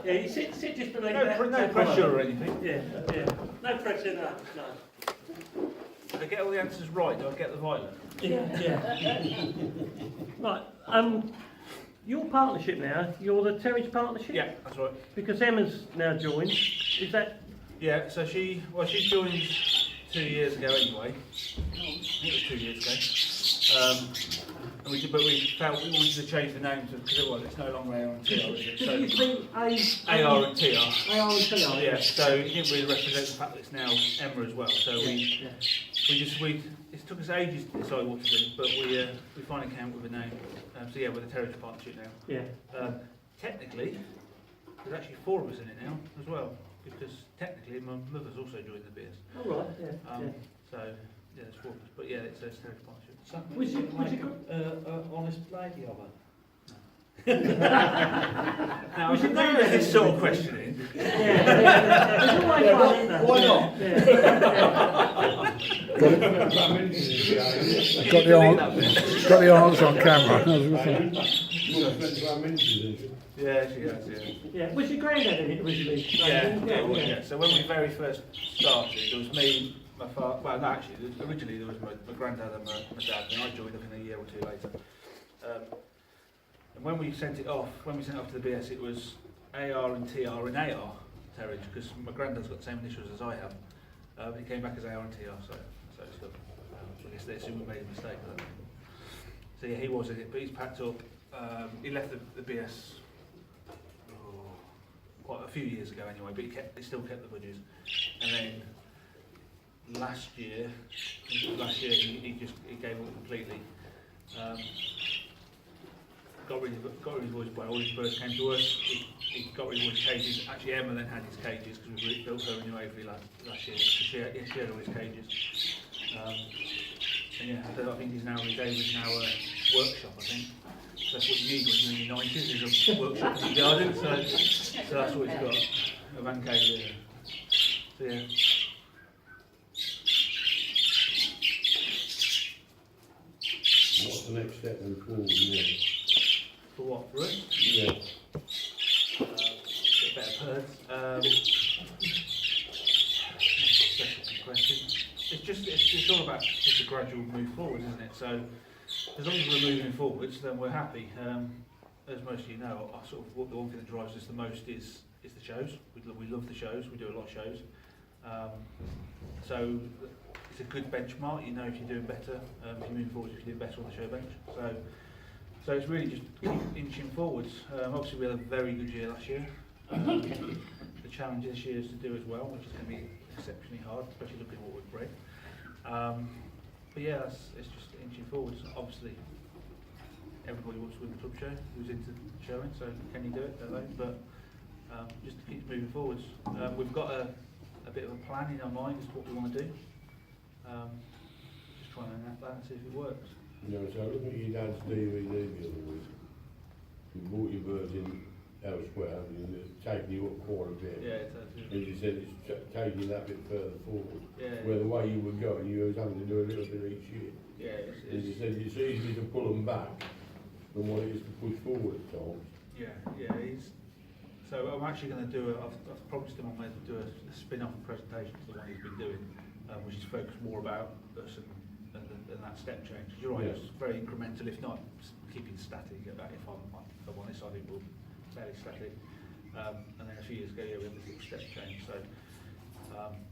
Yeah, you sit just beneath No, that. no pressure or anything. Yeah, yeah. No pressure, no. Did I get all the answers right? Do I get the violet? Yeah. Right, your partnership now, you're the Terheege partnership? Yeah, that's right. Because Emma's now joined. Is that? Yeah, so she joined 2 years ago anyway. I think it was 2 years ago. And but we felt we wanted to change the name because it's no longer AR and TR, is it? Did it used to be AR and TR. AR and TR? Yeah, so it didn't really represent the fact that it's now Emma as well. So it took us ages to decide what to do, but we finally came up with a name. So yeah, we're the Terheege partnership now. Yeah. Technically, there's actually 4 of us in it now as well, because technically my mother's also joined the BS. Oh right, yeah. So yeah, there's 4 of us, but yeah, it's a Terheege partnership. Was you honest lady of her? Now, I should know this sort of questioning. There's always one, isn't there? Why not? Got the answer on camera. Yeah, she has, Yeah. Was your granddad in it originally? Yeah. So when we very first started, there was me, my father. Well, no, actually, originally there was my granddad and my dad, and I joined up in a year or 2 later. And when we sent it off to the BS, it was AR and TR in AR Terheege, because my granddad's got the same initials as I have. It came back as AR and TR, so it's good. I guess they assumed we made a mistake with that. So yeah, he was in it, but he's packed up. He left the BS quite a few years ago anyway, but he still kept the budgies. And then last year he gave up completely. Got rid of his voice when all his birds came to us. He got rid of all his cages. Actually, Emma then had his cages because we built her a new aviary last year. So she had all his cages. And yeah, so I think he's now a workshop, I think. So that's what you need when you're in your 90s, is a workshop in your garden. So that's what he's got, a man cage. So yeah. What's the next step then forward? Yeah. For what? For us? Yeah. Get better birds. Special question. It's all about just a gradual move forward, isn't it? So as long as we're moving forwards, then we're happy. As most of you know, the one thing that drives us the most is the shows. We love the shows. We do a lot of shows. So it's a good benchmark. You know if you're doing better, if you're moving forwards, if you're doing better on the show bench. So it's really just keep inching forwards. Obviously we had a very good year last year. The challenge this year is to do as well, which is going to be exceptionally hard, especially looking at what we've bred. But yeah, it's just inching forwards. Obviously, everybody wants to win the club show, who's into showing, so can you do it? Don't they? But just to keep moving forwards. We've got a bit of a plan in our mind as to what we want to do. Just trying to enact that and see if it works. You know, so looking at your dad's DVD the other week, you brought your birds in elsewhere and it's taken you up quite a bit. Yeah, it does. Yeah. As you said, it's taking you that bit further forward. Yeah. Where the way you were going, you was having to do a little bit each year. Yeah, As you said, it's easier to pull them back than what it is to push forward at times. Yeah. So I'm actually going to do I've promised him I'm going to do a spin-off presentation to the one he's been doing, which is focused more about us and that step change. You're right, Yes. it's very incremental, if not keeping static. If I'm honest, I think we're fairly static. And then a few years ago, we had this little step change. So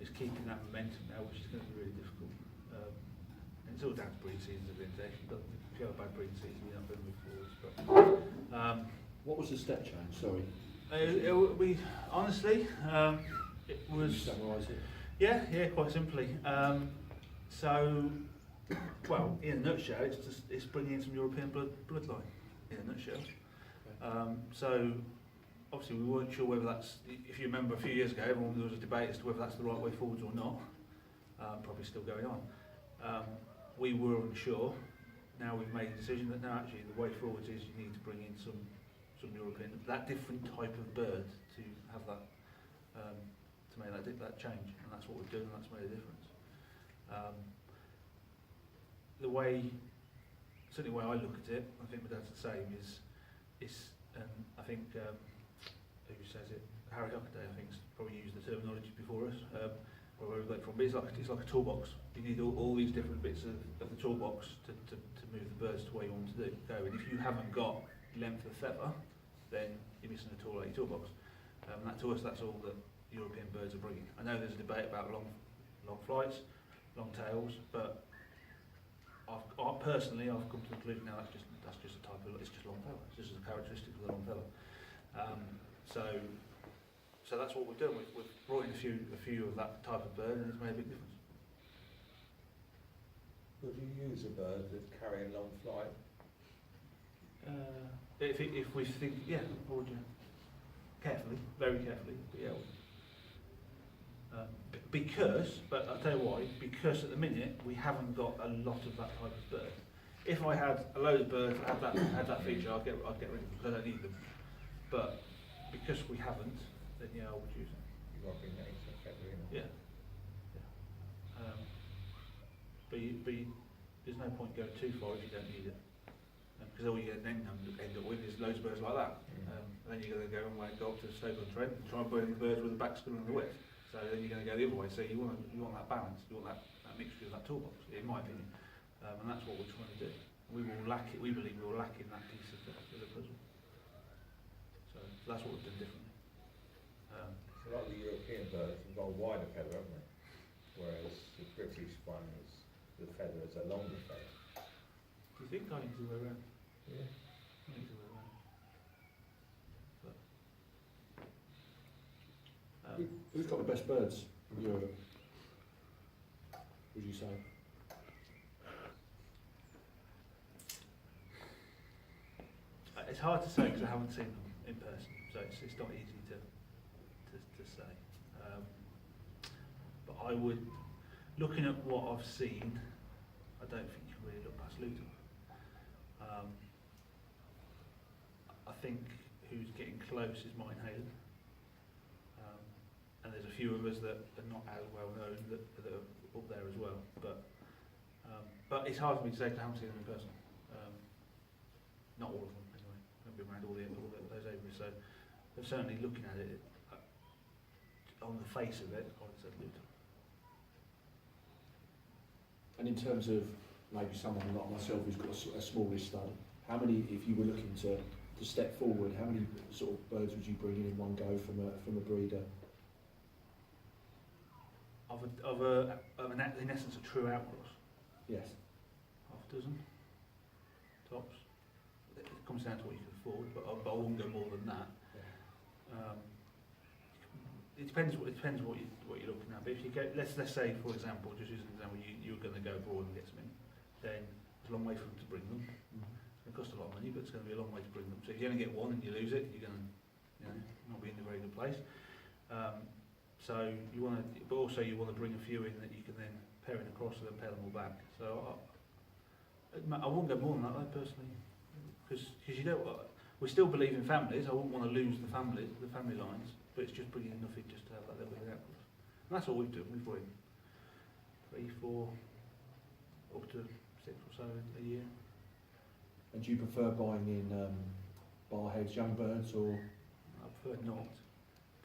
it's keeping that momentum now, which is going to be really difficult. And it's all down to breeding seasons at the end of the day. If you have a bad breeding season, you're not going to move forwards. But What was the step change? Sorry. we honestly, it was. Can you summarise it? Yeah, quite simply. Well, in a nutshell, it's bringing in some European bloodline. In a nutshell. So obviously we weren't sure whether that's. If you remember a few years ago, there was a debate as to whether that's the right way forwards or not. Probably still going on. We were unsure. Now we've made a decision that no, actually the way forwards is you need to bring in some European, that different type of bird to have that, to make that change, and that's what we've done, and that's made a difference. Certainly the way I look at it, I think my dad's the same, is I think, who says it, Harry Hockaday, I think, probably used the terminology before us, or where we got it from. But it's like a toolbox. You need all these different bits of the toolbox to move the birds to where you want to go. And if you haven't got length of feather, then you're missing a tool out your toolbox. To us, that's all that European birds are bringing. I know there's a debate about long flights, long tails, but personally, I've come to the conclusion now that's just a type of, it's just long feather. It's just a characteristic of the long feather. So that's what we've done. We've brought in a few of that type of bird, and it's made a big difference. Would you use a bird that's carrying long flight? If we think, yeah, what would you? Carefully, very carefully, but yeah. But I'll tell you why, because at the minute we haven't got a lot of that type of bird. If I had a load of birds that had that feature, I'd get rid of them because I don't need them. But because we haven't, then yeah, I would use them. You've got to bring that into effect, really. Yeah. But there's no point going too far if you don't need it. Because all you then end up with is loads of birds like that. And then you're going to go up to Stoke-on-Trent and try and burn the birds with the back screwing the width. So then you're going to go the other way. So you want that balance, you want that mixture of that toolbox, in my opinion. And that's what we're trying to do. We will lack it. We believe we will lack in that piece of the puzzle. So that's what we've done differently. A lot of the European birds have got a wider feather, haven't they? Whereas the British one the feather is a longer feather. Do you think I need to go around? Yeah. I need to go around. But, Who's got the best birds in Europe? Would you say? it's hard to say because I haven't seen them in person, so it's not easy to say. But I would, looking at what I've seen, I don't think you can really look past Luton. I think who's getting close is Martin Hayden. And there's a few of us that are not as well known that are up there as well. But it's hard for me to say because I haven't seen them in person. Not all of them anyway. I've been around all those areas, so they're certainly looking at it on the face of it. I would say Luton. And in terms of maybe someone like myself who's got a smallish stud, how many, if you were looking to step forward, how many sort of birds would you bring in one go from a breeder? In essence, a true outcross. Yes. Half a dozen, tops. It comes down to what you can afford, but I wouldn't go more than that. It depends what you're looking at. But if you get, let's say for example, just using an example, you're going to go abroad and get some in, then it's a long way for them to bring them. It's going to cost a lot of money, but it's going to be a long way to bring them. So if you only get one and you lose it, you're going to, not be in a very good place. So you want to, but also you want to bring a few in that you can then pair in across and then pair them all back. So I wouldn't go more than that, though, personally, because you don't. We still believe in families. I wouldn't want to lose the family lines, but it's just bringing enough in just to have that little bit of outcomes. And that's all we've done. We've brought in 3, 4, up to 6 or so a year. And do you prefer buying in barheads, young birds, or? I prefer not,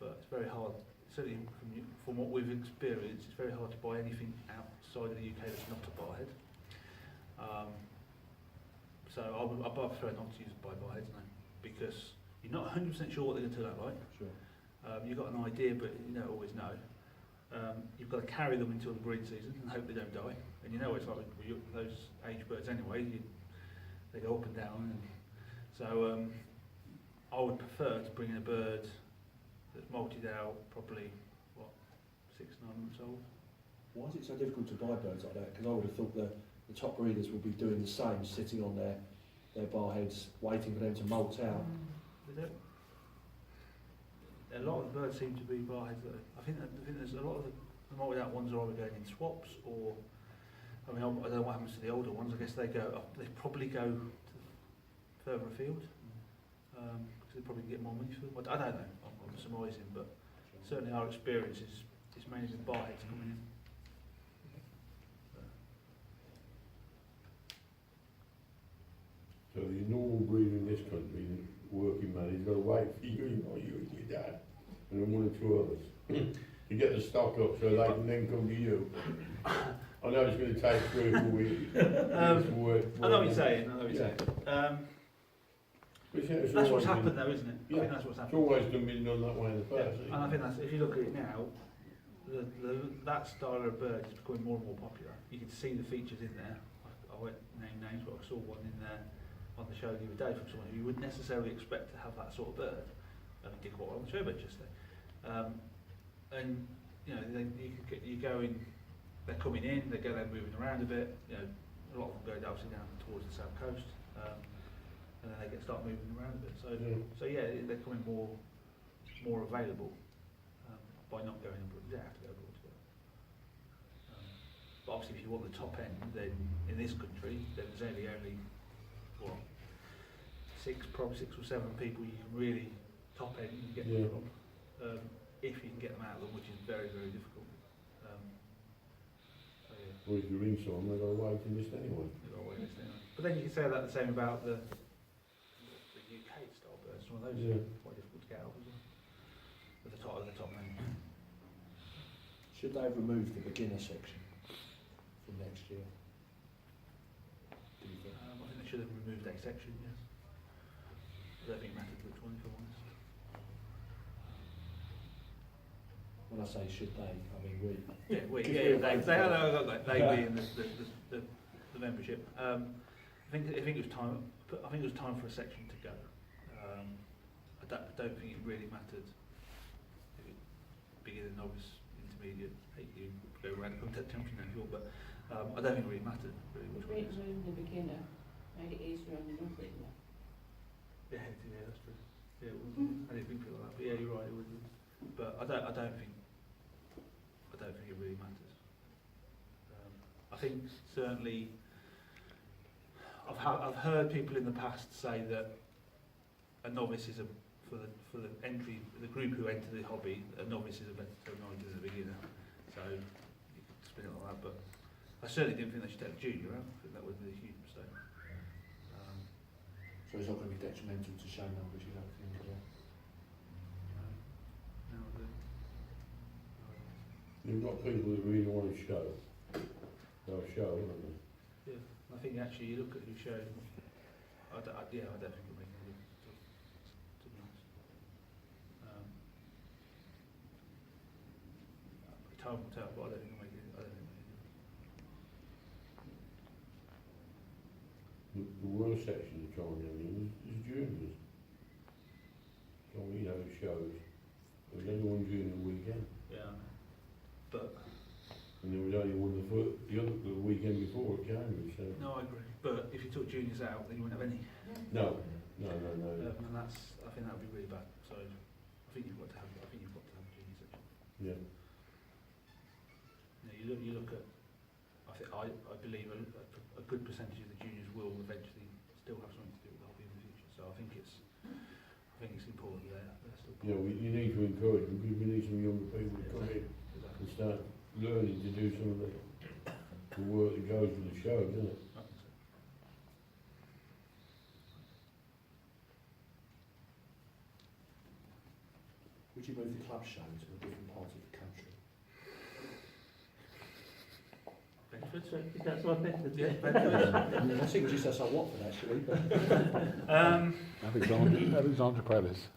but it's very hard. Certainly from what we've experienced, it's very hard to buy anything outside of the UK that's not a barhead. So I prefer not to use barheads now, because you're not 100% sure what they're going to turn out like. Sure. You've got an idea, but you don't always know. You've got to carry them until the breeding season and hope they don't die. And you know what it's like with those age birds anyway. They go up and down. And so I would prefer to bring in a bird that's molted out probably, 6, 9 months old. Why is it so difficult to buy birds like that? Because I would have thought the top breeders would be doing the same, sitting on their barheads, waiting for them to molt out. They don't. A lot of the birds seem to be barheads. I think there's a lot of the molted out ones are either going in swaps or, I don't know what happens to the older ones. I guess they probably go further afield because they probably get more money for them. I don't know. I'm surmising, but certainly our experience is mainly with barheads coming in. So the normal breeder in this country, the working man, he's got to wait for you and your dad. and then 1 or 2 others to get the stock up so they can then come to you. I know it's going to take 3 or 4 weeks. I know what you're saying. I know what you're saying. That's what's happened, though, isn't it? I think that's what's It's happened. always been done that way in the past. And I think that's, if you look at it now, that style of bird is becoming more and more popular. You can see the features in there. I won't name names, but I saw one in there on the show the other day from someone who you wouldn't necessarily expect to have that sort of bird. I mean, did quite well on the show bench yesterday. And you know, you go in, they're coming in, they're moving around a bit. You know, a lot of them go obviously down towards the south coast, and then they start moving around a bit. So yeah, they're becoming more available by not going abroad. They have to go abroad to go. But obviously, if you want the top end, then in this country, then there's only what, 6 or 7 people you can really top end and get them from. If you can get them out of them, which is very, very difficult. Or if you ring someone, they've got a waiting list anyway. But then you can say that the same about the UK style birds. Some of those are quite difficult to get out as well. At the top end. Should they remove the beginner section from next year? Do you think? I think they should have removed a section, yes. I don't think it mattered which one, if I'm honest. When I say should they, I mean we. Yeah, we in the membership. I think it was time. I think it was time for a section to go. I don't think it really mattered. Beginner, novice, intermediate, you go around and contact champion if you want, but I don't think it really mattered really which one it is. The beginner made it easier on the novice. Yeah, that's true. Yeah, I didn't think like that, but yeah, you're right. It would. But I don't think it really matters. I think certainly I've heard people in the past say that a novice is for the entry, the group who enter the hobby, a novice is a better terminology than a beginner. So you could spin it like that, but I certainly didn't think they should take a junior out. I think that would be a huge mistake. So it's not going to be detrimental to show numbers, you don't think? No, You've got people that really want to show. They'll show, won't they? yeah, I think actually you look at who showed. I don't think it'll make any difference, to be honest. Time will tell, but I don't think it'll make any difference. The worst section of trying is juniors. So we know shows. There was only one junior weekend. Yeah, but And there was only one the weekend before at Cambridge. So. no, I agree. But if you took juniors out, then you wouldn't have any. No. And I think that would be really bad. So I think you've got to have a junior section. Yeah. You look at. I believe a good percentage of the juniors will eventually still have something to do with the hobby in the future. So I think it's important they're still. Yeah, you need to encourage them because we need some younger people to come in and start learning to do some of the work that goes with the show, doesn't it? I think so. Would you move the club show to a different part of the country? Bedford? That's what Bedford. Yeah, Bedford. I think just that's Watford actually. But Alexandra Palace.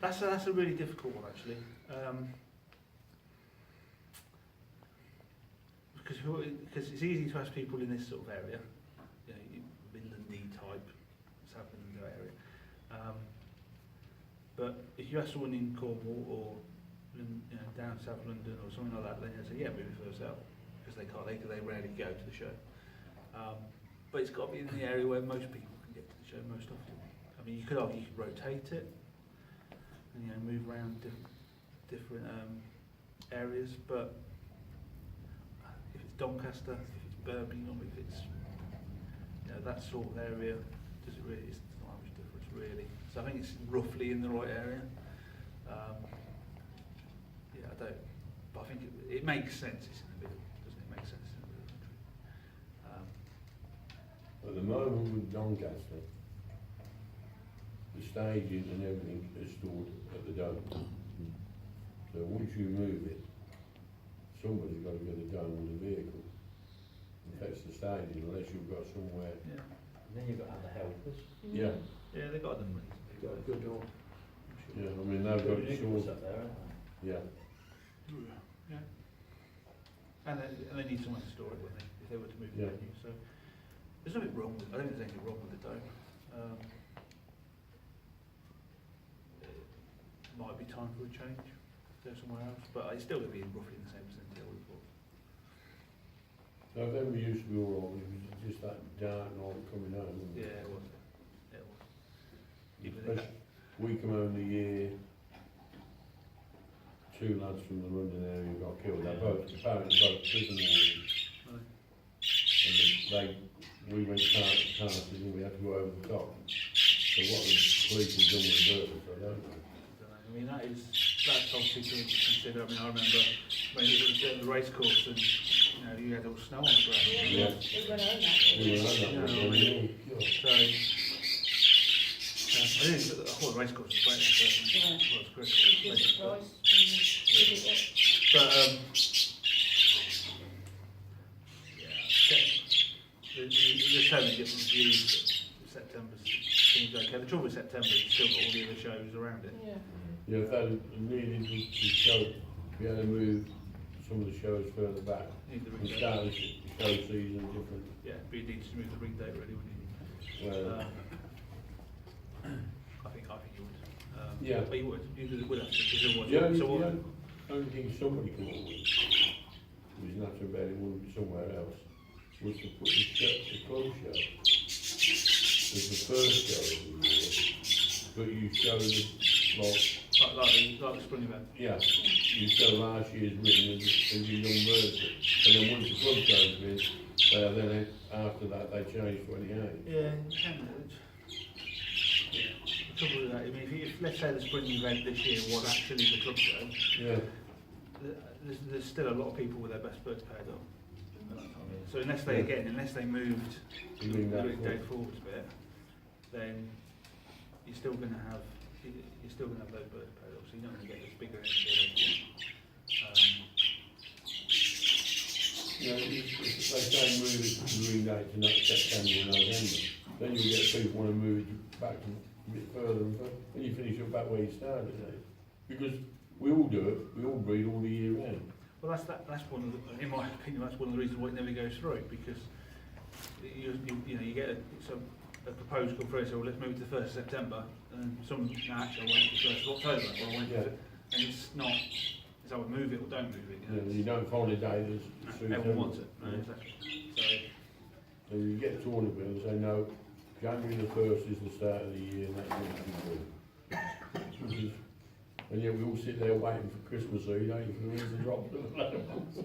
That's a really difficult one actually. Because it's easy to ask people in this sort of area, you know, Midlandy type, South Midland area. But if you ask someone in Cornwall or down South London or something like that, then they say, yeah, move it further south, because they rarely go to the show. But it's got to be in the area where most people can get to the show most often. I mean, you could rotate it and move around different areas, but if it's Doncaster, if it's Birmingham, if it's that sort of area, it's not much difference really. So I think it's roughly in the right area. But I think it makes sense. It's in the middle, doesn't it? Make sense in the middle of the country. At the moment with Doncaster, the staging and everything is stored at the Dome. So once you move it, somebody's got to get it done with the vehicle. That's the staging, unless you've got somewhere. Yeah. And then you've got other helpers. Yeah, Yeah, they got them. You've got a good door. yeah, I mean, they've got Nichols sure, up there, haven't yeah. Yeah. And they need somewhere to store it, wouldn't they, if they were to move the Yeah. venue. So there's nothing wrong with it. I don't think there's anything wrong with it though. It might be time for a change, go somewhere else, but it's still going to be roughly in the same vicinity, I would have thought. November used to be all right, it was just that dark night coming home. wasn't it? Yeah, it was. It was. Even Especially, we come home the year, two lads from the London area got killed. They're both, apparently both prison wards. And we went past and we had to go over the top. So what the police have done with the burglars, I don't know. I mean, that's obviously to consider. I mean, I remember when it was at the race course and, you know, you had all snow on the ground. Yeah. We went over that. We were on that Yeah, one, I yeah. So, I thought the race course was great. Yeah. Well, it's great. We did it twice, and we did it. But, yeah, there's so many different views. September seems okay. The trouble with September, you've still got all the other shows around it. Yeah. Yeah, if they needed to show, we had to move some of the shows further back. Need the And ring date. start the show season different. Yeah, but you need to move the ring date really, wouldn't you? Well, I think you would. Yeah. But you would. You would have to. Because otherwise, the so what? only thing somebody come up with, was nothing about it, would be somewhere else, was to put the club show as the first show of the year, but you show the, Like the spring event. yeah, you show last year's written as your young birds, and then once the club show's been, then after that they change 28. Yeah, you can do it. Yeah. The trouble with that, I mean, if let's say the spring event this year was actually the club show, Yeah, there's still a lot of people with their best birds paired up. So unless they moved You mean the that ring date forward. forwards a bit, then you're still going to have those birds paired up. So you're not going to get this bigger end. yeah, if they say move it to the ring date to not September or November, then you get people want to move it back a bit further and further, and you finish up back where you started, eh? Because we all do it, we all breed all the year round. Well, that's one of the, in my opinion, that's one of the reasons why it never goes through, because you get a proposal come through, so well, let's move it to the 1st of September, and some actually want it to the 1st of October, or I want it to, and it's not, it's either move it or don't move it. You don't find a day that's suits Everyone wants it. Yeah. Exactly. So you get to order and say, no, January the 1st is the start of the year, and that's what you do. And yet we all sit there waiting for Christmas Eve, don't you, for the winds to drop. So,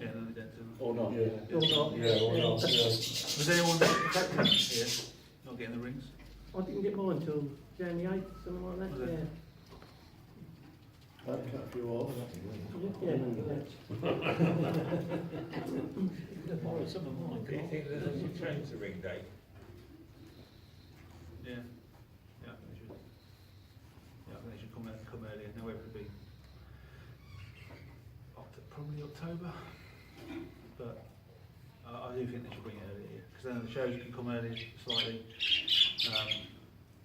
yeah, no, they don't do that. Or not. Yeah. Or not. Yeah, or not, yeah. Was anyone affected here not getting the rings? I didn't get mine till January 8th, something like that, Was it? yeah. That cut you off. Yeah. Do you think that they should change the ring date? Yeah. Yeah, I think they should. Yeah, I think they should come earlier. Now it would be probably October, but I do think they should bring it earlier because then the shows can come earlier slightly.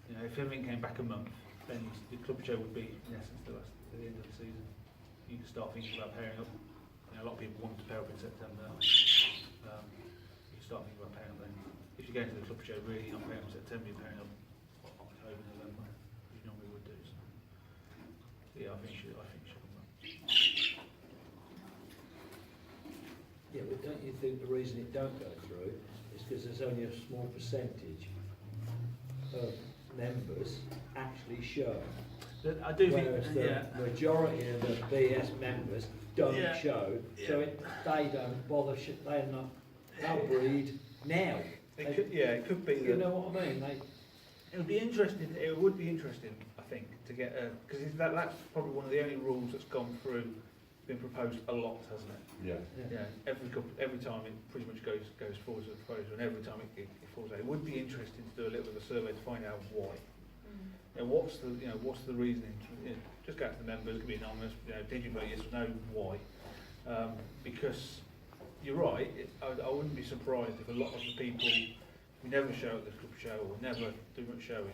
You know, if everything came back a month, then the club show would be in essence at the end of the season. You can start thinking about pairing up. You know, a lot of people want to pair up in September. You start thinking about pairing up then. If you're going to the club show, really not pairing up in September, you're pairing up October, November, as you normally would do. So, yeah, I think it should come back. Yeah, but don't you think the reason it don't go through is because there's only a small percentage of members actually show? I do Whereas think, the yeah. majority of the BS members don't Yeah. show, so they don't bother, they'll breed now. It could be. You know what I mean? It would be interesting. It would be interesting, I think, to get because that's probably one of the only rules that's gone through, been proposed a lot, hasn't it? Yeah. Yeah. Every time it pretty much goes forward to the proposal, and every time it falls out. It would be interesting to do a little bit of a survey to find out why. what's the reasoning? Just go to the members, it could be anonymous, did you vote yes or no, why? Because you're right, I wouldn't be surprised if a lot of the people who never show at the club show or never do much showing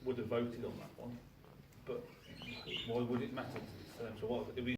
would have voted on that one. But why would it matter to them? So what, it'd be